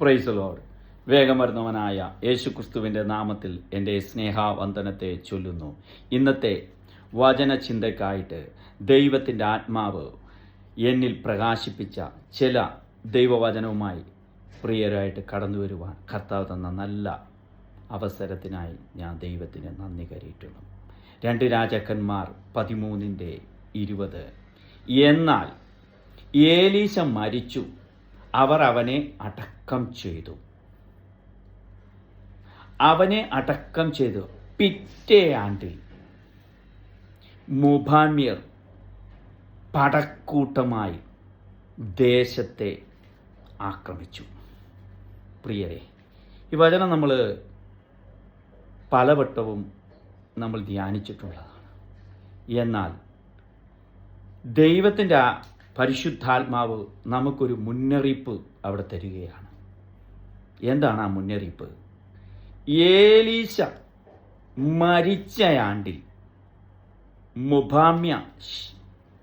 Praise Lord. വേഗം വരുന്നവനായ യേശുക്രിസ്തുവിൻ്റെ നാമത്തിൽ എൻ്റെ സ്നേഹവന്ദനത്തെ ചൊല്ലുന്നു. ഇന്നത്തെ വചനചിന്തയ്ക്കായിട്ട് ദൈവത്തിൻ്റെ ആത്മാവ് എന്നിൽ പ്രകാശിപ്പിച്ച ചില ദൈവവചനവുമായി പ്രിയരായിട്ട് കടന്നു വരുവാൻ കർത്താവ് തന്ന നല്ല അവസരത്തിനായി ഞാൻ ദൈവത്തിന് നന്ദി കരയിട്ടുന്നു. 2 രാജാക്കന്മാർ 13:20. എന്നാൽ ഏലീശ മരിച്ചു, അവർ അവനെ അടക്കം ചെയ്തു. പിറ്റേ ആണ്ടിൽ മുബാമ്യർ പടക്കൂട്ടമായി ദേശത്തെ ആക്രമിച്ചു. പ്രിയരെ, ഈ വചനം നമ്മൾ പലവട്ടവും നമ്മൾ ധ്യാനിച്ചിട്ടുള്ളതാണ്. എന്നാൽ ദൈവത്തിൻ്റെ പരിശുദ്ധാത്മാവ് നമുക്കൊരു മുന്നറിയിപ്പ് അവിടെ തരികയാണ്. എന്താണ് ആ മുന്നറിയിപ്പ്? ഏലീശ മരിച്ച ആണ്ടിൽ മുബാമ്യ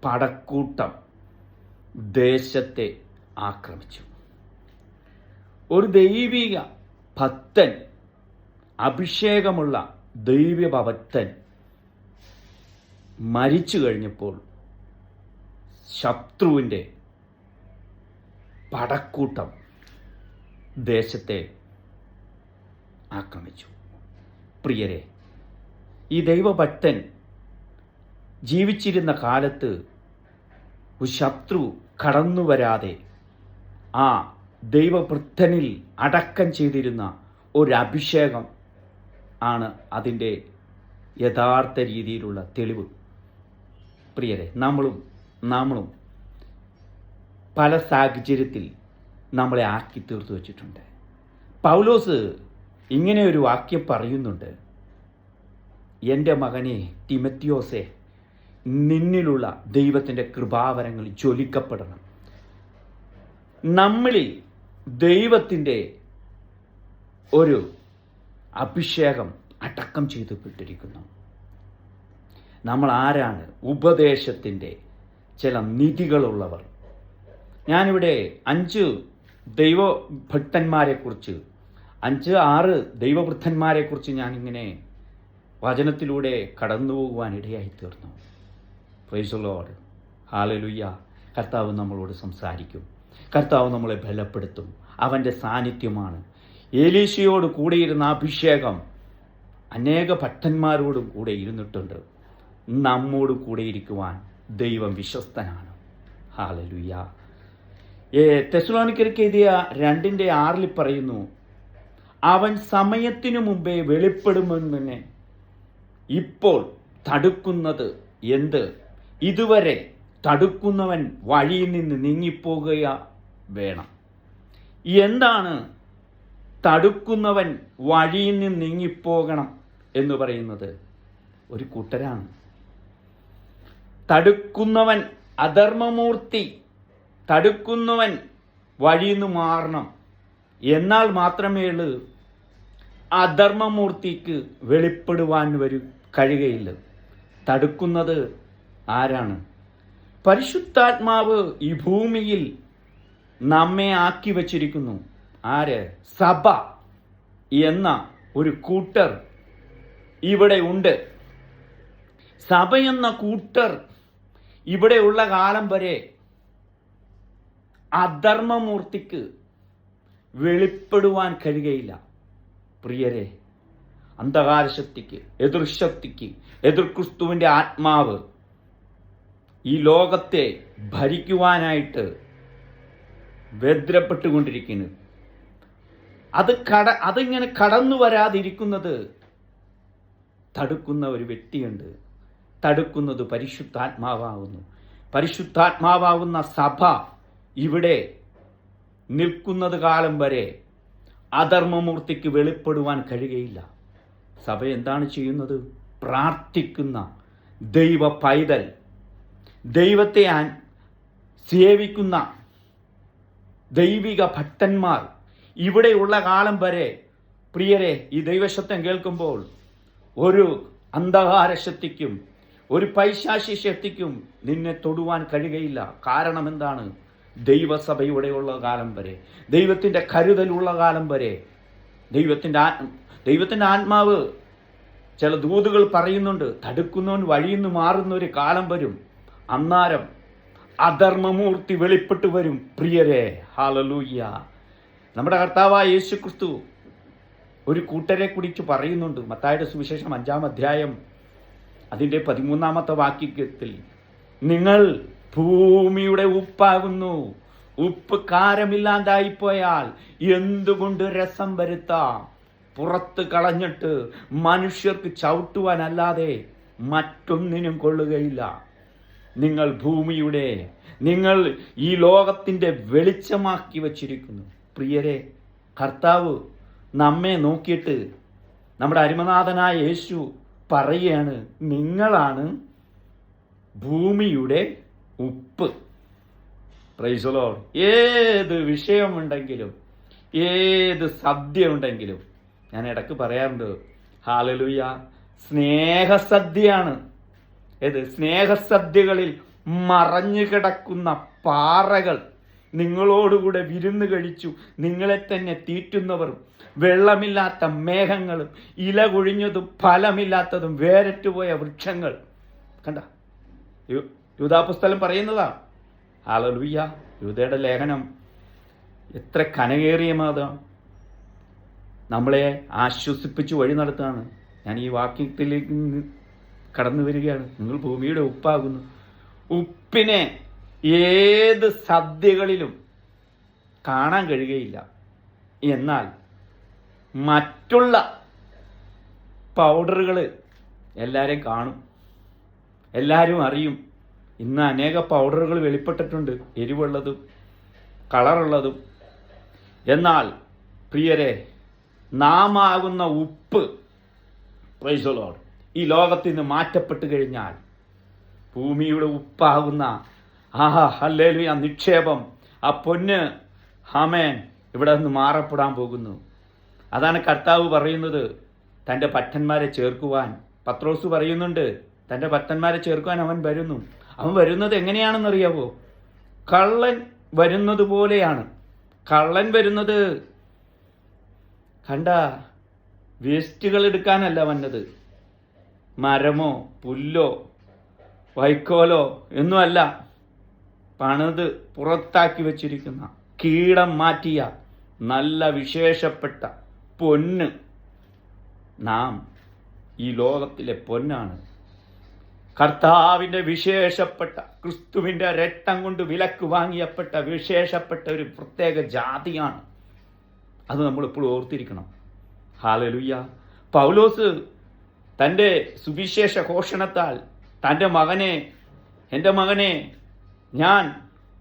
പടക്കൂട്ടം ദേശത്തെ ആക്രമിച്ചു. ഒരു ദൈവിക ഭക്തൻ, അഭിഷേകമുള്ള ദൈവ ഭക്തൻ മരിച്ചു കഴിഞ്ഞപ്പോൾ ശത്രുവിൻ്റെ പടക്കൂട്ടം ദേശത്തെ ആക്രമിച്ചു. പ്രിയരെ, ഈ ദൈവഭക്തൻ ജീവിച്ചിരുന്ന കാലത്ത് ഒരു ശത്രു കടന്നു വരാതെ ആ ദൈവഭക്തനിൽ അടക്കം ചെയ്തിരുന്ന ഒരു അഭിഷേകം ആണ് അതിൻ്റെ യഥാർത്ഥ രീതിയിലുള്ള തെളിവ്. പ്രിയരെ, നമ്മളും പല സാഹചര്യത്തിൽ നമ്മളെ ആക്കി തീർത്തു വച്ചിട്ടുണ്ട്. പൗലോസ് ഇങ്ങനെ ഒരു വാക്യം പറയുന്നുണ്ട്: എൻ്റെ മകനെ തിമത്തിയോസേ, നിന്നിലുള്ള ദൈവത്തിൻ്റെ കൃപാവരങ്ങൾ ജ്വലിക്കപ്പെടണം. നമ്മളിൽ ദൈവത്തിൻ്റെ ഒരു അഭിഷേകം അടക്കം ചെയ്തുപെട്ടിരിക്കുന്നു. നമ്മൾ ആരാണ്? ഉപദേശത്തിൻ്റെ ചില നിധികളുള്ളവർ. ഞാനിവിടെ 5 ദൈവഭക്തന്മാരെക്കുറിച്ച് 5-6 ദൈവവൃദ്ധന്മാരെക്കുറിച്ച് ഞാനിങ്ങനെ വചനത്തിലൂടെ കടന്നു പോകുവാൻ ഇടയായി തീർന്നു. Praise the Lord, hallelujah. കർത്താവ് നമ്മളോട് സംസാരിക്കും, കർത്താവ് നമ്മളെ ബലപ്പെടുത്തും. അവൻ്റെ സാന്നിധ്യമാണ്. ഏലീശയോട് കൂടെയിരുന്ന അഭിഷേകം അനേക ഭക്തന്മാരോടും കൂടെ ഇരുന്നിട്ടുണ്ട്. നമ്മോട് കൂടെ ഇരിക്കുവാൻ ദൈവം വിശ്വസ്തനാണ്. ഹല്ലേലൂയ. തെസ്സലോനിക്കർക്ക് എഴുതിയ 2:6 പറയുന്നു, അവൻ സമയത്തിനു മുമ്പേ വെളിപ്പെടുമെന്നെ ഇപ്പോൾ തടുക്കുന്നത് എന്ത്? ഇതുവരെ തടുക്കുന്നവൻ വഴിയിൽ നിന്ന് നീങ്ങിപ്പോകുക വേണം. എന്താണ് തടുക്കുന്നവൻ വഴിയിൽ നിന്ന് നീങ്ങിപ്പോകണം എന്ന് പറയുന്നത്? ഒരു കൂട്ടരാണ്. തടുക്കുന്നവൻ അധർമ്മമൂർത്തി, തടുക്കുന്നവൻ വഴിയിൽ നിന്ന് മാറണം. എന്നാൽ മാത്രമേ അധർമ്മമൂർത്തിക്ക് വെളിപ്പെടുവാൻ കഴിയുകയില്ല. തടുക്കുന്നത് ആരാണ്? പരിശുദ്ധാത്മാവ് ഈ ഭൂമിയിൽ നമ്മെ ആക്കി വച്ചിരിക്കുന്നു. ആര്? സഭ എന്ന ഒരു കൂട്ടർ ഇവിടെ ഉണ്ട്. സഭ എന്ന കൂട്ടർ ഇവിടെയുള്ള കാലം വരെ അധർമ്മമൂർത്തിക്ക് വെളിപ്പെടുവാൻ കഴിയുകയില്ല. പ്രിയരെ, അന്ധകാരശക്തിക്ക്, എതിർശക്തിക്ക്, എതിർ ക്രിസ്തുവിൻ്റെ ആത്മാവ് ഈ ലോകത്തെ ഭരിക്കുവാനായിട്ട് വ്യഗ്രപ്പെട്ടുകൊണ്ടിരിക്കുന്നു. അതിങ്ങനെ കടന്നു വരാതിരിക്കുന്നത് തടുക്കുന്ന ഒരു വ്യക്തിയുണ്ട്. തടുക്കുന്നത് പരിശുദ്ധാത്മാവാകുന്നു. പരിശുദ്ധാത്മാവാകുന്ന സഭ ഇവിടെ നിൽക്കുന്നത് കാലം വരെ അധർമ്മമൂർത്തിക്ക് വെളിപ്പെടുവാൻ കഴിയുകയില്ല. സഭ എന്താണ് ചെയ്യുന്നത്? പ്രാർത്ഥിക്കുന്ന ദൈവ പൈതൽ, ദൈവത്തെ സേവിക്കുന്ന ദൈവിക ഭക്തന്മാർ ഇവിടെയുള്ള കാലം വരെ, പ്രിയരെ, ഈ ദൈവശബ്ദം കേൾക്കുമ്പോൾ ഒരു അന്ധകാര ശക്തിക്കും ഒരു പൈശാചിക ശക്തിക്കും നിന്നെ തൊടുവാൻ കഴിയുകയില്ല. കാരണം എന്താണ്? ദൈവസഭയുടെയുള്ള കാലം വരെ, ദൈവത്തിൻ്റെ കരുതലുള്ള കാലം വരെ, ദൈവത്തിൻ്റെ ആത്മാവ് ചില ദൂതുകൾ പറയുന്നുണ്ട്, തടുക്കുന്നവൻ വഴിയിൽ നിന്ന് മാറുന്ന ഒരു കാലം വരും. അന്നാരം അധർമ്മമൂർത്തി വെളിപ്പെട്ടു വരും. പ്രിയരെ, ഹല്ലേലൂയ. നമ്മുടെ കർത്താവായ യേശു ക്രിസ്തു ഒരു കൂട്ടരെ കുറിച്ച് പറയുന്നുണ്ട്. മത്തായിയുടെ സുവിശേഷം 5-ാം അധ്യായം അതിൻ്റെ 13-ാമത്തെ വാക്യത്തിൽ, നിങ്ങൾ ഭൂമിയുടെ ഉപ്പാകുന്നു. ഉപ്പ് കാരമില്ലാണ്ടായിപ്പോയാൽ എന്തുകൊണ്ട് രസം വരുത്താം? പുറത്ത് കളഞ്ഞിട്ട് മനുഷ്യർക്ക് ചവിട്ടുവാനല്ലാതെ മറ്റൊന്നിനും കൊള്ളുകയില്ല. നിങ്ങൾ ഈ ലോകത്തിൻ്റെ വെളിച്ചമാക്കി വച്ചിരിക്കുന്നു. പ്രിയരെ, കർത്താവ് നമ്മെ നോക്കിയിട്ട് നമ്മുടെ അരുമനാഥനായ യേശു പറയുകയാണ്, നിങ്ങളാണ് ഭൂമിയുടെ ഉപ്പ്. Praise the Lord. ഏത് വിഷയമുണ്ടെങ്കിലും, ഏത് സദ്യ ഉണ്ടെങ്കിലും, ഞാൻ ഇടയ്ക്ക് പറയാറുണ്ട്, ഹല്ലേലൂയ, സ്നേഹസദ്യയാണ്. സ്നേഹസദ്യകളിൽ മറഞ്ഞു കിടക്കുന്ന പാറകൾ നിങ്ങളോടുകൂടെ വിരുന്ന് കഴിച്ചു നിങ്ങളെ തന്നെ തീറ്റുന്നവരും, വെള്ളമില്ലാത്ത മേഘങ്ങളും, ഇല കൊഴിഞ്ഞതും ഫലമില്ലാത്തതും വേരറ്റുപോയ വൃക്ഷങ്ങൾ. കണ്ട, യൂദാപുസ്തകം പറയുന്നതാ. ഹല്ലേലൂയ. യൂദയുടെ ലേഖനം എത്ര കനകേറിയമാതാ, നമ്മളെ ആശ്വസിപ്പിച്ച് വഴി നടത്തുകയാണ്. ഞാൻ ഈ വാക്യത്തിലേക്ക് കടന്നു വരികയാണ്. നിങ്ങൾ ഭൂമിയുടെ ഉപ്പാകുന്നു. ഉപ്പിനെ ഏത് സദ്യകളിലും കാണാൻ കഴിയുകയില്ല. എന്നാൽ മറ്റുള്ള പൗഡറുകൾ എല്ലാവരെയും കാണും, എല്ലാവരും അറിയും. ഇന്ന് അനേക പൗഡറുകൾ വെളിപ്പെട്ടിട്ടുണ്ട്, എരിവുള്ളതും കളറുള്ളതും. എന്നാൽ പ്രിയരെ, നാം ആകുന്ന ഉപ്പ്, പ്രൈസ് ദി ലോർഡ്, ഈ ലോകത്തിൽ നിന്ന് മാറ്റപ്പെട്ട് കഴിഞ്ഞാൽ ഭൂമിയുടെ ഉപ്പാകുന്ന ഹല്ലേലൂയ നിക്ഷേപം, ആ പൊന്ന്, ആമേൻ, ഇവിടെ നിന്ന് മാറപ്പെടാൻ പോകുന്നു. അതാണ് കർത്താവ് പറയുന്നത്, തൻ്റെ ഭക്തന്മാരെ ചേർക്കുവാൻ. പത്രോസ് പറയുന്നുണ്ട്, തൻ്റെ ഭക്തന്മാരെ ചേർക്കുവാൻ അവൻ വരുന്നു. അവൻ വരുന്നത് എങ്ങനെയാണെന്നറിയാവോ? കള്ളൻ വരുന്നത് പോലെയാണ്. കള്ളൻ വരുന്നത് കണ്ട, വേസ്റ്റുകൾ എടുക്കാനല്ല വന്നത്, മരമോ പുല്ലോ വൈക്കോലോ ഒന്നുമല്ല, പണിത് പുറത്താക്കി വച്ചിരിക്കുന്ന, കീടം മാറ്റിയ നല്ല വിശേഷപ്പെട്ട പൊന്ന്. നാം ഈ ലോകത്തിലെ പൊന്നാണ്. കർത്താവിൻ്റെ വിശേഷപ്പെട്ട, ക്രിസ്തുവിൻ്റെ രക്തം കൊണ്ട് വിലക്ക് വാങ്ങിയപ്പെട്ട വിശേഷപ്പെട്ട ഒരു പ്രത്യേക ജാതിയാണ്. അത് നമ്മളിപ്പോൾ ഓർത്തിരിക്കണം. ഹല്ലേലൂയ. പൗലോസ് തൻ്റെ സുവിശേഷ ഘോഷണത്താൽ തൻ്റെ മകനെ, എൻ്റെ മകനെ, ഞാൻ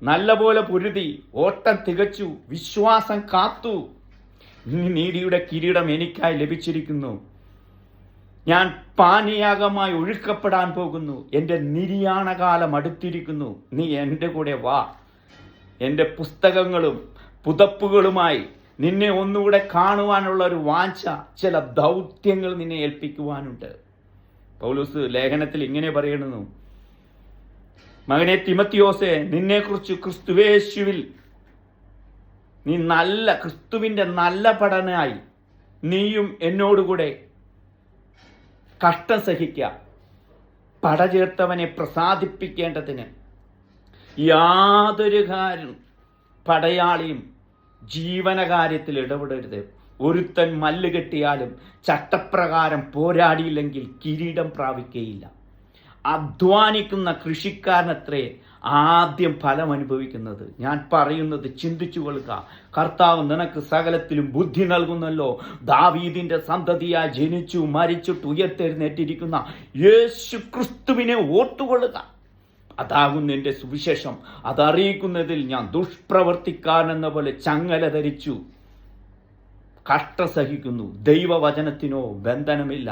നല്ലപോലെ പൊരുതി ഓട്ടം തികച്ചു, വിശ്വാസം കാത്തു, നീതിയുടെ കിരീടം എനിക്കായി ലഭിച്ചിരിക്കുന്നു, ഞാൻ പാനീയാഗമായി ഒഴുക്കപ്പെടാൻ പോകുന്നു, എൻ്റെ നിര്യാണകാലം അടുത്തിരിക്കുന്നു, നീ എൻ്റെ കൂടെ വാ, എൻ്റെ പുസ്തകങ്ങളും പുതപ്പുകളുമായി നിന്നെ ഒന്നുകൂടെ കാണുവാനുള്ള ഒരു വാഞ്ച, ചില ദൗത്യങ്ങൾ നിന്നെ ഏൽപ്പിക്കുവാനുണ്ട്. പൗലോസ് ലേഖനത്തിൽ ഇങ്ങനെ പറയുന്നു, മകനെ തിമത്തിയോസേ, നിന്നെക്കുറിച്ച് ക്രിസ്തുവേശുവിൽ നീ ക്രിസ്തുവിൻ്റെ നല്ല പഠനമായി നീയും എന്നോടുകൂടെ കഷ്ടം സഹിക്കുക, പടചേർത്തവനെ പ്രസാദിപ്പിക്കേണ്ടതിന് യാതൊരു പടയാളിയും ജീവനകാര്യത്തിൽ ഇടപെടരുത്. ഒരുത്തൻ മല്ല് കെട്ടിയാലും ചട്ടപ്രകാരം പോരാടിയില്ലെങ്കിൽ കിരീടം പ്രാപിക്കുകയില്ല. അധ്വാനിക്കുന്ന കൃഷിക്കാരനത്രേ ആദ്യം ഫലം അനുഭവിക്കുന്നത്. ഞാൻ പറയുന്നത് ചിന്തിച്ചു കൊള്ളുക. കർത്താവ് നിനക്ക് സകലത്തിലും ബുദ്ധി നൽകുന്നല്ലോ. ദാവീദിന്റെ സന്തതിയായി ജനിച്ചു മരിച്ചിട്ട് ഉയർത്തെഴുന്നേറ്റിരിക്കുന്ന യേശു ക്രിസ്തുവിനെ ഓർത്തുകൊള്ളുക. അതാകുന്നു എൻ്റെ സുവിശേഷം. അതറിയിക്കുന്നതിൽ ഞാൻ ദുഷ്പ്രവർത്തിക്കാരെന്ന പോലെ ചങ്ങല ധരിച്ചു കഷ്ടം സഹിക്കുന്നു. ദൈവവചനത്തിനോ ബന്ധനമില്ല.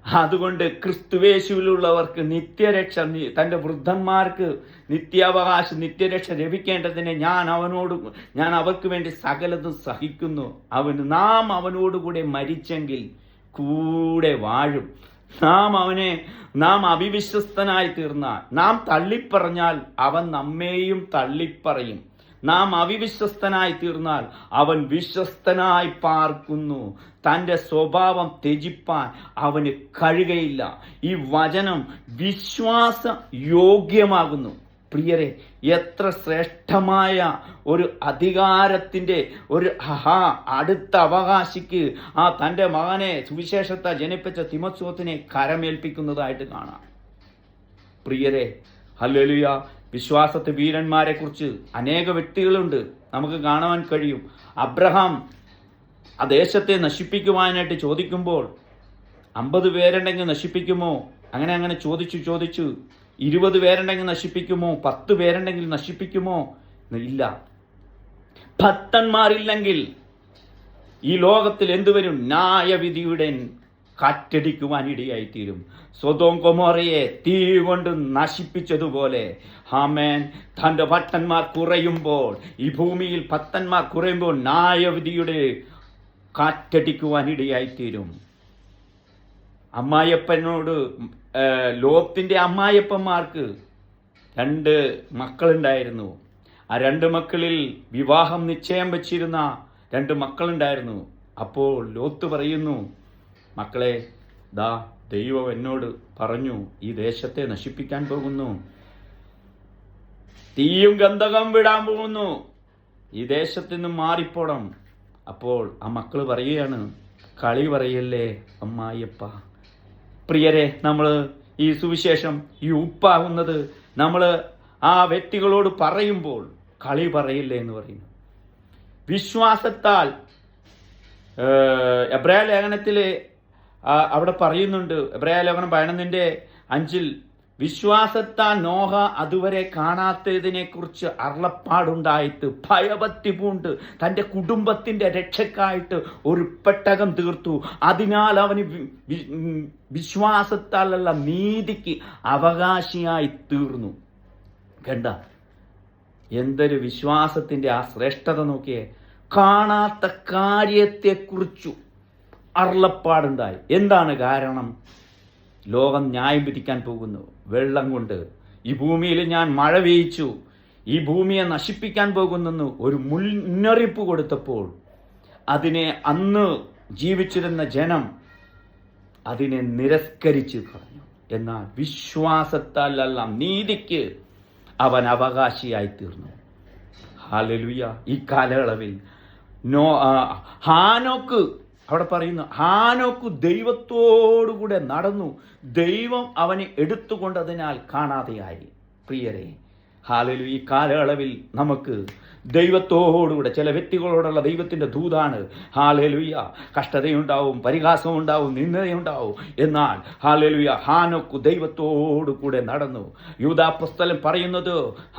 അതുകൊണ്ട് ക്രിസ്തുവേശുവിലുള്ളവർക്ക് നിത്യരക്ഷ, തൻ്റെ വൃദ്ധന്മാർക്ക് നിത്യാവകാശം, നിത്യരക്ഷ ലഭിക്കേണ്ടതിന് ഞാൻ അവർക്ക് വേണ്ടി സകലതും സഹിക്കുന്നു. നാം അവനോടുകൂടെ മരിച്ചെങ്കിൽ കൂടെ വാഴും. നാം അവിശ്വസ്തനായി തീർന്നാൽ, നാം തള്ളിപ്പറഞ്ഞാൽ അവൻ നമ്മെയും തള്ളിപ്പറയും. നാം അവിശ്വസ്തനായി തീർന്നാൽ അവൻ വിശ്വസ്തനായി പാർക്കുന്നു. തൻ്റെ സ്വഭാവം ത്യജിപ്പാൻ അവന് കഴിയുകയില്ല. ഈ വചനം വിശ്വാസ യോഗ്യമാകുന്നു. പ്രിയരെ, എത്ര ശ്രേഷ്ഠമായ ഒരു അധികാരത്തിൻ്റെ ഒരു അടുത്ത അവകാശിക്ക് തൻ്റെ മകനെ സുവിശേഷത്തെ ജനിപ്പിച്ച തിമോഥെയോസിനെ കരമേൽപ്പിക്കുന്നതായിട്ട് കാണാം. പ്രിയരെ, ഹല്ലേലൂയ. വിശ്വാസത്തെ വീരന്മാരെ കുറിച്ച് അനേക വ്യക്തികളുണ്ട്, നമുക്ക് കാണുവാൻ കഴിയും. അബ്രഹാം ആ ദേശത്തെ നശിപ്പിക്കുവാനായിട്ട് ചോദിക്കുമ്പോൾ 50 പേരുണ്ടെങ്കിൽ നശിപ്പിക്കുമോ? അങ്ങനെ ചോദിച്ചു 20 പേരുണ്ടെങ്കിൽ നശിപ്പിക്കുമോ? 10 പേരുണ്ടെങ്കിൽ നശിപ്പിക്കുമോ? ഇല്ല. ഭക്തന്മാരില്ലെങ്കിൽ ഈ ലോകത്തിൽ എന്തുവരും? ന്യായവിധിയുടെ കാറ്റടിക്കുവാൻ ഇടയായിത്തീരും. സൊദോം ഗൊമോറയെ തീ കൊണ്ട് നശിപ്പിച്ചതുപോലെ ആമേൻ, തൻ്റെ ഭക്തന്മാർ കുറയുമ്പോൾ, ഈ ഭൂമിയിൽ ഭക്തന്മാർ കുറയുമ്പോൾ ന്യായവിധിയുടെ കാറ്റടിക്കുവാൻ ഇടയായിത്തീരും. അമ്മായിയപ്പനോട് ലോത്തിന്റെ അമ്മായിയപ്പന്മാർക്ക് 2 മക്കളുണ്ടായിരുന്നു. ആ 2 മക്കളിൽ വിവാഹം നിശ്ചയം വെച്ചിരുന്ന 2 മക്കളുണ്ടായിരുന്നു. അപ്പോൾ ലോത്ത് പറയുന്നു, മക്കളെ, ദൈവം എന്നോട് പറഞ്ഞു ഈ ദേശത്തെ നശിപ്പിക്കാൻ പോകുന്നു, തീയും ഗന്ധകം വിടാൻ പോകുന്നു, ഈ ദേശത്ത് നിന്ന് മാറിപ്പോണം. അപ്പോൾ ആ മക്കള് പറയുകയാണ്, കളി പറയല്ലേ അമ്മായിയപ്പ. പ്രിയരെ, നമ്മൾ ഈ സുവിശേഷം ഈ ഉപ്പാകുന്നത് നമ്മൾ ആ വ്യക്തികളോട് പറയുമ്പോൾ കളി പറയില്ലേ എന്ന് പറയുന്നു. വിശ്വാസത്താൽ എബ്രായ ലേഖനത്തില് അവിടെ പറയുന്നുണ്ട്, എബ്രായ ലേഖനം 11:5 വിശ്വാസത്താൽ നോഹ അതുവരെ കാണാത്തതിനെ കുറിച്ച് അരുളപ്പാടുണ്ടായിട്ട് ഭയഭക്തി പൂണ്ട് തൻ്റെ കുടുംബത്തിൻ്റെ രക്ഷയ്ക്കായിട്ട് ഒരു പെട്ടകം തീർത്തു. അതിനാൽ അവന് വിശ്വാസത്താലുള്ള നീതിക്ക് അവകാശിയായി തീർന്നു. കണ്ട, എന്തൊരു വിശ്വാസത്തിൻ്റെ ആ ശ്രേഷ്ഠത നോക്കിയേ. കാണാത്ത കാര്യത്തെക്കുറിച്ചു അരുളപ്പാടുണ്ടായി. എന്താണ് കാരണം? ലോകം ന്യായം വിധിക്കാൻ പോകുന്നു. വെള്ളം കൊണ്ട് ഈ ഭൂമിയിൽ ഞാൻ മഴ പെയ്ച്ചു, ഈ ഭൂമിയെ നശിപ്പിക്കാൻ പോകുന്നെന്ന് ഒരു മുന്നറിയിപ്പ് കൊടുത്തപ്പോൾ അതിനെ അന്ന് ജീവിച്ചിരുന്ന ജനം അതിനെ നിരസ്കരിച്ച് കളഞ്ഞു. എന്നാൽ വിശ്വാസത്താലല്ല നീതിക്ക് അവൻ അവകാശിയായി തീർന്നു. ഹല്ലേലൂയ. ഈ കാലയളവിൽ ഹാനോക്ക് അവിടെ പറയുന്നു, ഹാനോക്ക് ദൈവത്തോടുകൂടെ നടന്നു, ദൈവം അവനെ എടുത്തുകൊണ്ടതിനാൽ കാണാതെയായി. പ്രിയരെ, ഹല്ലേലൂയ. ഈ കാലയളവിൽ നമുക്ക് ദൈവത്തോടുകൂടെ, ചില വ്യക്തികളോടുള്ള ദൈവത്തിൻ്റെ ദൂതാണ്. ഹല്ലേലൂയ. കഷ്ടതയുണ്ടാവും, പരിഹാസമുണ്ടാവും, നിന്ദയുണ്ടാവും. എന്നാൽ ഹല്ലേലൂയ, ഹാനോക്ക് ദൈവത്തോടു കൂടെ നടന്നു. യൂദാപ്പസ്തലൻ പറയുന്നത്,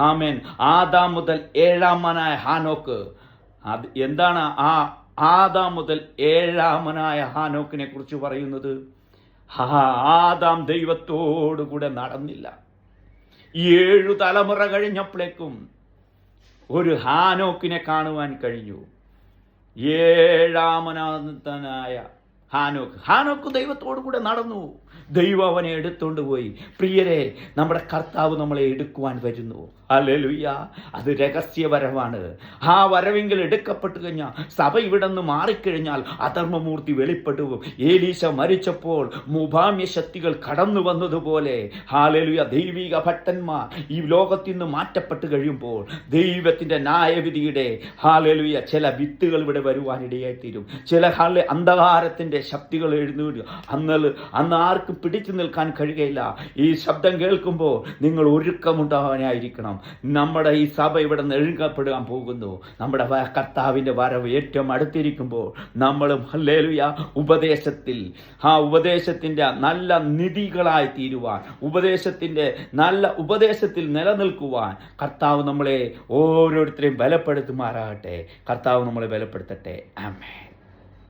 ആമേൻ, ആദാം മുതൽ 7ാമനായ ഹാനോക്ക്. എന്താണ് ആദാം മുതൽ 7ാമനായ ഹാനോക്കിനെ കുറിച്ച് പറയുന്നത്? ആദാം ദൈവത്തോടു കൂടെ നടന്നില്ല. 7 തലമുറ കഴിഞ്ഞപ്പോഴേക്കും ഒരു ഹാനോക്കിനെ കാണുവാൻ കഴിഞ്ഞു. 7ാമനായ ഹാനോക്ക് ദൈവത്തോടു കൂടെ നടന്നു, ദൈവം അവനെ എടുത്തുകൊണ്ട് പോയി. പ്രിയരെ, നമ്മുടെ കർത്താവ് നമ്മളെ എടുക്കുവാൻ വരുന്നു. ഹല്ലേലൂയ. അത് രഹസ്യവരവാണ്. ആ വരവെങ്കിൽ എടുക്കപ്പെട്ടു കഴിഞ്ഞാൽ, സഭ ഇവിടെ നിന്ന് മാറിക്കഴിഞ്ഞാൽ അധർമ്മമൂർത്തി വെളിപ്പെടും. ഏലീശ മരിച്ചപ്പോൾ മുഭാമ്യ ശക്തികൾ കടന്നു വന്നതുപോലെ ഹല്ലേലൂയ, ദൈവിക ഭക്തന്മാർ ഈ ലോകത്തിൽ നിന്ന് മാറ്റപ്പെട്ട് കഴിയുമ്പോൾ ദൈവത്തിൻ്റെ ന്യായവിധിയുടെ ഹല്ലേലൂയ ചില വിത്തുകൾ ഇവിടെ വരുവാനിടയായിത്തീരും. ചില അന്ധകാരത്തിൻ്റെ ശക്തികൾ എഴുന്നേൽക്കും. അന്ന് ആർക്കും പിടിച്ചു നിൽക്കാൻ കഴിയുകയില്ല. ഈ ശബ്ദം കേൾക്കുമ്പോൾ നിങ്ങൾ ഒരുക്കമുണ്ടാവാനായിരിക്കണം. നമ്മുടെ ഈ സഭ ഇവിടെ നിന്ന് എഴുകപ്പെടാൻ പോകുന്നു. നമ്മുടെ കർത്താവിൻ്റെ വരവ് ഏറ്റവും അടുത്തിരിക്കുമ്പോൾ നമ്മളും ഹല്ലേലൂയ ഉപദേശത്തിൻ്റെ നല്ല നിധികളായി തീരുവാൻ, നല്ല ഉപദേശത്തിൽ നിലനിൽക്കുവാൻ കർത്താവ് നമ്മളെ ഓരോരുത്തരെയും ബലപ്പെടുത്തുമാറാകട്ടെ. കർത്താവ് നമ്മളെ ബലപ്പെടുത്തട്ടെ. ആമേൻ.